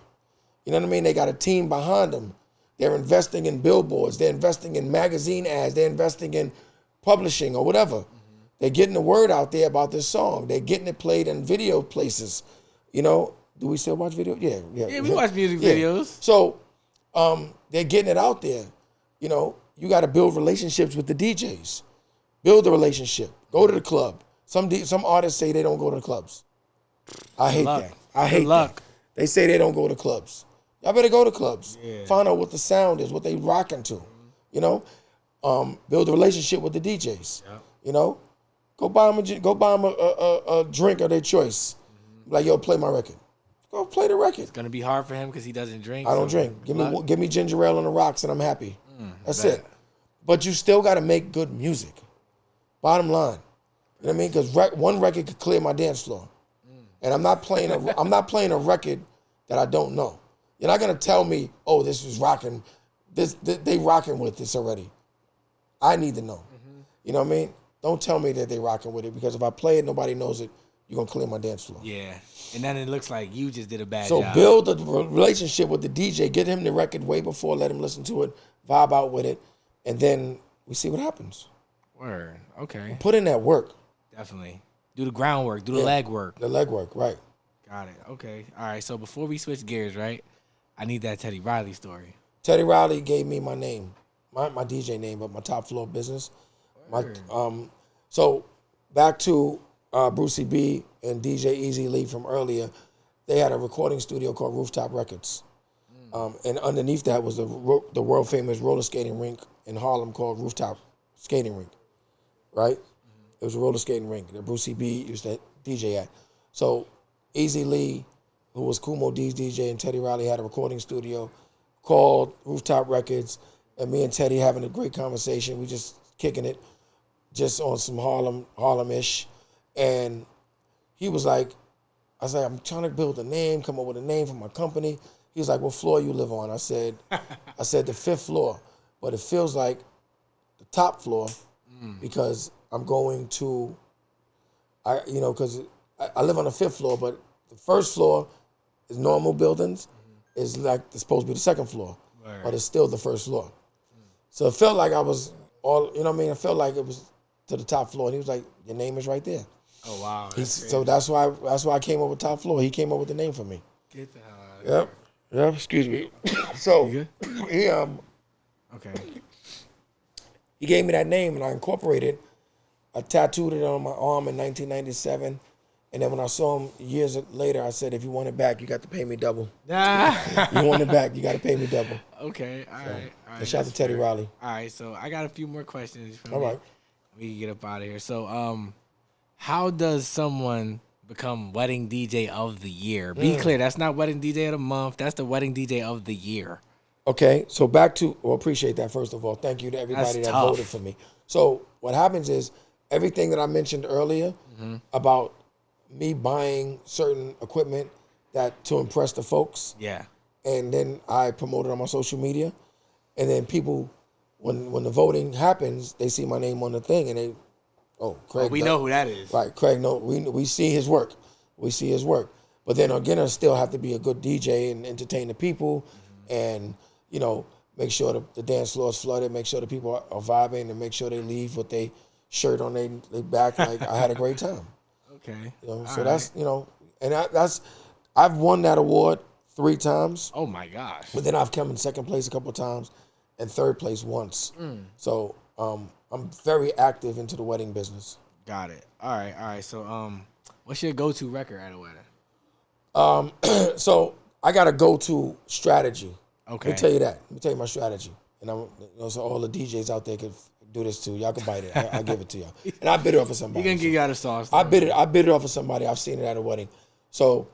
You know what I mean? They got a team behind them. They're investing in billboards. They're investing in magazine ads. They're investing in publishing or whatever. They're getting the word out there about this song. They're getting it played in video places. You know, do we still watch video? Yeah. Yeah, we watch music videos. So they're getting it out there. You know, you got to build relationships with the DJs. Build a relationship. Go to the club. Some artists say they don't go to the clubs. I hate that. I hate that. They say they don't go to clubs. Y'all better go to clubs. Yeah. Find out what the sound is, what they rocking to. You know, build a relationship with the DJs. Yep. You know, go buy them a drink of their choice. Like, yo, play my record. Go play the record. It's gonna be hard for him because he doesn't drink. I don't drink. Give me ginger ale on the rocks and I'm happy. That's it. But you still got to make good music. Bottom line, you know what I mean? Because one record could clear my dance floor, and I'm not playing a record that I don't know. You're not gonna tell me, oh, this was rocking. They rocking with this already. I need to know. You know what I mean? Don't tell me that they rocking with it, because if I play it, nobody knows it. You're gonna clear my dance floor. Yeah, and then it looks like you just did a bad job. So build a relationship with the DJ. Get him the record way before. Let him listen to it. Vibe out with it, and then we see what happens. Word. Okay. Put in that work. Definitely. Do the groundwork. Do the legwork. The legwork, right. Got it. Okay. All right. So before we switch gears, right, I need that Teddy Riley story. Teddy Riley gave me my name, my DJ name, but my top floor business. So back to Brucey B and DJ Easy Lee from earlier, they had a recording studio called Rooftop Records. And underneath that was the world famous roller skating rink in Harlem called Rooftop Skating Rink, right? It was a roller skating rink that Brucey B used to DJ at. So Easy Lee, who was Kumo D's DJ, and Teddy Riley had a recording studio called Rooftop Records, and me and Teddy having a great conversation. We just kicking it, just on some Harlem-ish. And he was like, I was like, I'm trying to build a name, come up with a name for my company. He was like, what floor you live on? I said, the 5th floor, but it feels like the top floor because I'm going to, because I live on the 5th floor, but the 1st floor is normal buildings, is like it's supposed to be the 2nd floor, but it's still the 1st floor. So it felt like I was all, you know what I mean? It felt like it was to the top floor, and he was like, your name is right there. Oh wow! So that's why I came up with top floor. He came up with the name for me. Get the hell out of here. Yep. Excuse me. So he okay. He gave me that name, and I incorporated. I tattooed it on my arm in 1997, And then when I saw him years later, I said, if you want it back, you got to pay me double. Nah. You want it back, you got to pay me double. Okay, all right. And shout out to Teddy fair. Riley. All right, so I got a few more questions. You feel All me? right. We can get up out of here. So, how does someone become wedding DJ of the year? Be clear, that's not wedding DJ of the month. That's the wedding DJ of the year. Okay, so back to, well, appreciate that, first of all. Thank you to everybody That's that tough. voted for me. So what happens is everything that I mentioned earlier about me buying certain equipment that to impress the folks, Yeah. and then I promote it on my social media, and then people, when the voting happens, they see my name on the thing, and they, Craig. We know who that is. Right, Craig. No, we see his work. We see his work. But then again, I still have to be a good DJ and entertain the people, and make sure the dance floor is flooded, make sure the people are vibing, and make sure they leave with their shirt on their back like I had a great time. Okay. So that's and that's I've won that award 3 times. Oh my gosh. But then I've come in second place a couple of times and third place once. So I'm very active into the wedding business. Got it. All right. So, what's your go-to record at a wedding? So I got a go-to strategy. Okay. Let me tell you that. Let me tell you my strategy. And so all the DJs out there can do this too. Y'all can bite it. I'll give it to y'all. And I bid it off of somebody. He gonna give you out of sauce. I bid it off of somebody. I've seen it at a wedding. So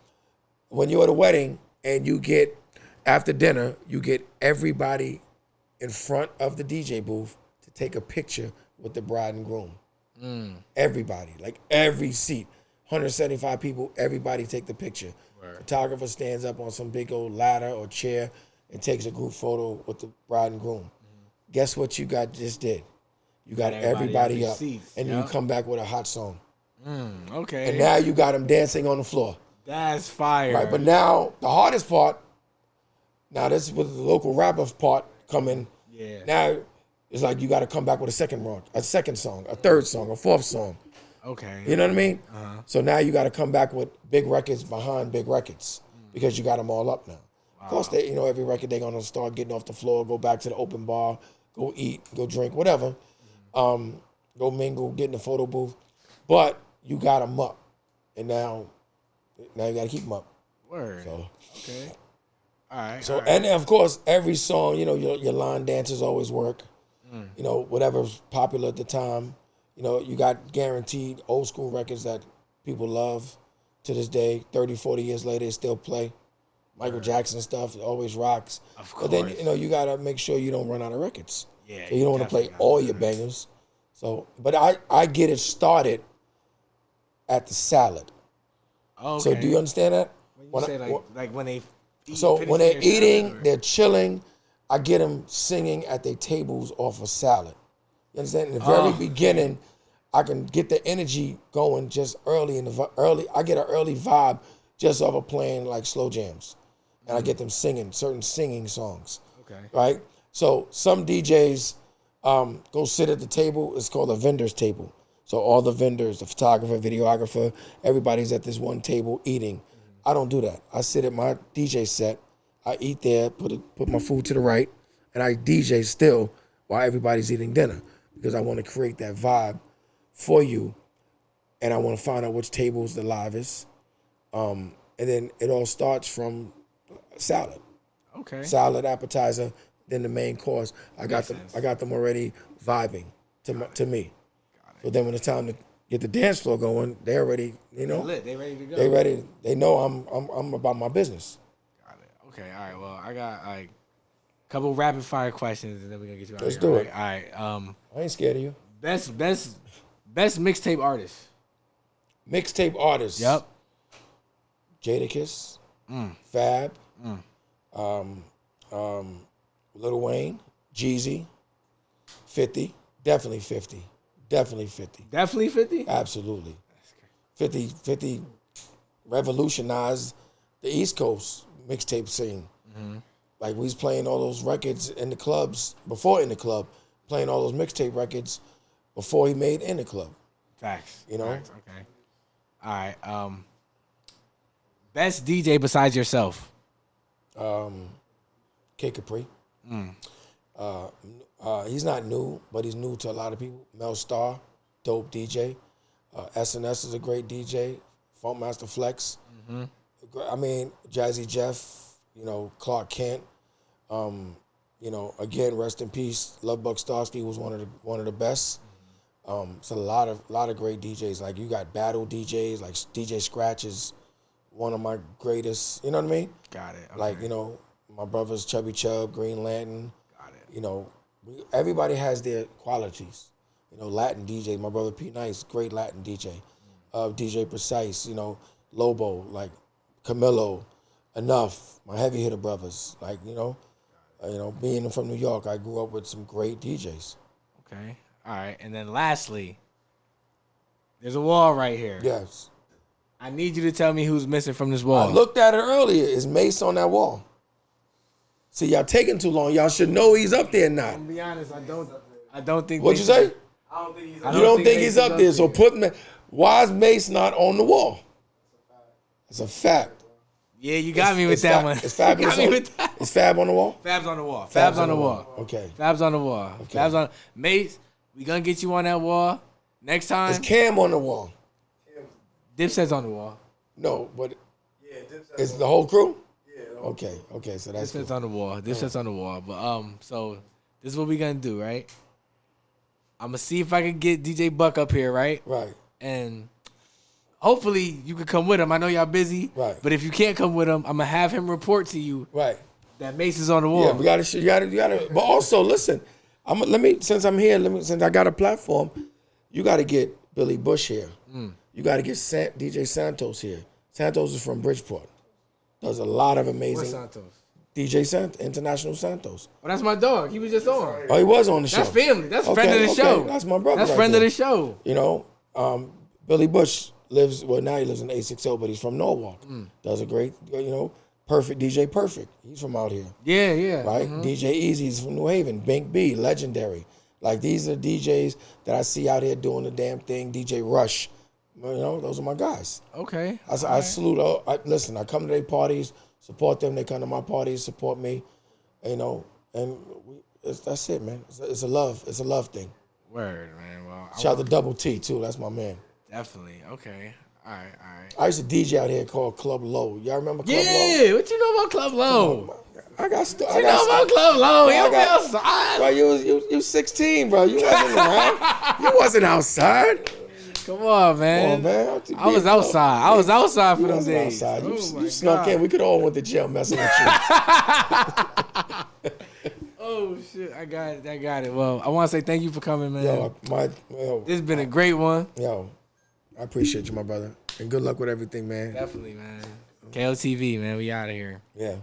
when you're at a wedding and you get, after dinner, you get everybody in front of the DJ booth to take a picture with the bride and groom. Everybody, like every seat, 175 people, everybody take the picture. Word. Photographer stands up on some big old ladder or chair and takes a group photo with the bride and groom. Guess what you just did? You got everybody up, seats, and you come back with a hot song. Okay. And now you got them dancing on the floor. That's fire. Right, but now the hardest part, now this is with the local rapper part coming. Yeah. Now it's like you got to come back with a second song, a third song, a fourth song. Okay. You know what I mean? So now you got to come back with big records behind big records because you got them all up now. Of course, every record they're gonna start getting off the floor, go back to the open bar, go eat, go drink, whatever, go mingle, get in the photo booth. But you got them up, and now you got to keep them up. Word. So, okay. All right. So and of course, every song, your line dances always work. Whatever's popular at the time. You got guaranteed old school records that people love to this day. 30, 40 years later, they still play. Michael Jackson stuff always rocks. Of course. But then, you got to make sure you don't run out of records. Yeah. So you don't want to play all your bangers. So, but I get it started at the salad. Okay. So do you understand that? When you say like when they eat, So when they're finish their eating, salad, they're chilling, I get them singing at their tables off a salad. You understand? In the very beginning, I can get the energy going just early I get an early vibe just off of playing like slow jams. And I get them singing certain singing songs. Okay. Right? So some DJs go sit at the table. It's called a vendor's table. So all the vendors, the photographer, videographer, everybody's at this one table eating. I don't do that. I sit at my DJ set. I eat there, put my food to the right, and I DJ still while everybody's eating dinner because I want to create that vibe for you, and I want to find out which table is the livest. And then it all starts from salad. Okay. Salad, appetizer, then the main course. I got them already vibing to me. So then when it's time to get the dance floor going, they're already, They lit. They ready to go. They ready. They know I'm about my business. Got it. Okay. All right. Well, I got like a couple rapid fire questions, and then we're gonna get you out. Let's here, do right? it. All right. I ain't scared of you. Best mixtape artist. Mixtape artists. Yep. Jadakiss, Fab, Lil Wayne, Jeezy, 50, definitely 50. Definitely 50? Absolutely. 50 revolutionized the East Coast mixtape scene. Like we was playing all those records in the clubs, before In the Club, playing all those mixtape records before he made In the Club. Facts. You know? Facts. Okay. All right. Best DJ besides yourself? Kid Capri. He's not new, but he's new to a lot of people. Mel Starr, dope DJ. SNS is a great DJ. Funkmaster Flex. I mean, Jazzy Jeff, you know, Clark Kent. You know, again, rest in peace. Love Buck Starsky was one of the best. It's a lot of great DJs. Like you got battle DJs, like DJ Scratch is one of my greatest. You know what I mean? Got it. Okay. Like, you know, my brothers Chubby Chub, Green Lantern. Got it. You know, everybody has their qualities. You know, Latin DJ. My brother P Nice, great Latin DJ. DJ Precise. You know, Lobo, like Camilo, Enough. My heavy hitter brothers. Like, you know, being from New York, I grew up with some great DJs. Okay. All right. And then lastly, there's a wall right here. Yes. I need you to tell me who's missing from this wall. I looked at it earlier. Is Mace on that wall? See, y'all taking too long. Y'all should know he's up there now. I'm gonna be honest, I don't think What'd you say? I don't think he's. You don't think he's up there, so put Mace. Why is Mace not on the wall? It's a fact. Yeah, you got me with that one. It's Fabulous. Is Fab on the wall? Fab's on the wall. Fab's on the wall. Okay. Fab's on the wall. Okay. Fab's on. Mace, we gonna get you on that wall next time. Is Cam on the wall? Dipset's on the wall. No, but Yeah, is the whole crew? Yeah. Okay, so that's Dipset's cool. on the wall. Dipset's on the wall. But so this is what we gonna do, right? I'm gonna see if I can get DJ Buck up here, right? Right. And hopefully you can come with him. I know y'all busy, Right. But if you can't come with him, I'm gonna have him report to you Right. that Mace is on the wall. Yeah, we gotta. You gotta. But also, listen. Since I'm here, since I got a platform, you gotta get Billy Bush here. You gotta get DJ Santos here. Santos is from Bridgeport. Does a lot of What's amazing. Santos? DJ Santos, International Santos. Oh, that's my dog. He was just on. Oh, he was on the show. That's family. That's Okay, friend of the okay. show. That's my brother. That's right friend there. of the show. You know, Billy Bush now he lives in 860, but he's from Norwalk. Does a great, Perfect DJ Perfect. He's from out here, Yeah. right? DJ Easy's from New Haven. Bink B, legendary. Like these are DJs that I see out here doing the damn thing. DJ Rush, those are my guys. Okay. I salute. Listen, I come to their parties, support them. They come to my parties, support me. And that's it, man. It's a love. It's a love thing. Word, man. Well, Shout out to Double T too. That's my man. definitely. Okay. All right. I used to DJ out here called Club Low. Y'all remember Club Low? Yeah. What you know about Club Low? I got You know about Club Low? You be outside. Bro, you 16, bro. You wasn't around. You wasn't outside. Come on, man. Come on, man. I was outside. I was outside for You them wasn't days. outside. Oh You my snuck God. in. We could all went to jail messing with you. Oh shit! I got it. Well, I want to say thank you for coming, man. Yo, This has been a great one. I appreciate you, my brother. And good luck with everything, man. Definitely, man. KOTV, man. We out of here. Yeah.